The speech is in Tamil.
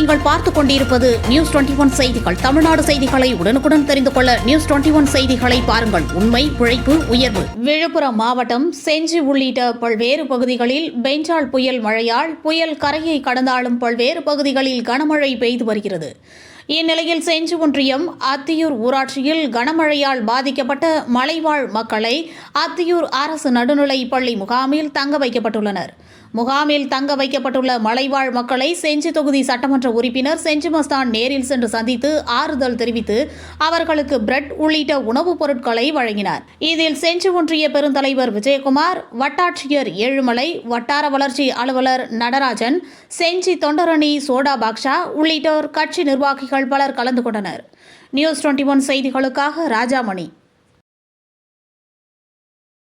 நீங்கள் பார்த்துக் கொண்டிருப்பது நியூஸ் 21 செய்திகள். தமிழ்நாடு செய்திகளை உடனுக்குடன் தெரிந்து கொள்ள நியூஸ் 21 செய்திகளை பாருங்கள். உண்மை, உழைப்பு, உயர்வு. விழுப்புரம் மாவட்டம் செஞ்சி உள்ளிட்ட பல்வேறு பகுதிகளில் பெஞ்சால் புயல் மழையால் புயல் கரையை கடந்தாலும் பல்வேறு பகுதிகளில் கனமழை பெய்து வருகிறது. இந்நிலையில் செஞ்சி ஒன்றியம் அத்தியூர் ஊராட்சியில் கனமழையால் பாதிக்கப்பட்ட மலைவாழ் மக்களை அத்தியூர் அரசு நடுநிலைப் பள்ளி முகாமில் தங்க வைக்கப்பட்டுள்ளனர். முகாமில் தங்க வைக்கப்பட்டுள்ள மலைவாழ் மக்களை செஞ்சி தொகுதி சட்டமன்ற உறுப்பினர் செஞ்சி மஸ்தான் நேரில் சென்று சந்தித்து ஆறுதல் தெரிவித்து அவர்களுக்கு பிரெட் உள்ளிட்ட உணவுப் பொருட்களை வழங்கினார். இதில் செஞ்சி ஒன்றிய பெருந்தலைவர் விஜயகுமார், வட்டாட்சியர் ஏழுமலை, வட்டார வளர்ச்சி அலுவலர் நடராஜன், செஞ்சி தொண்டரணி சோடா பாக்ஷா உள்ளிட்டோர் கட்சி நிர்வாகிகள் பலர் கலந்து கொண்டனர். நியூஸ் 21 செய்திகளுக்காக ராஜாமணி.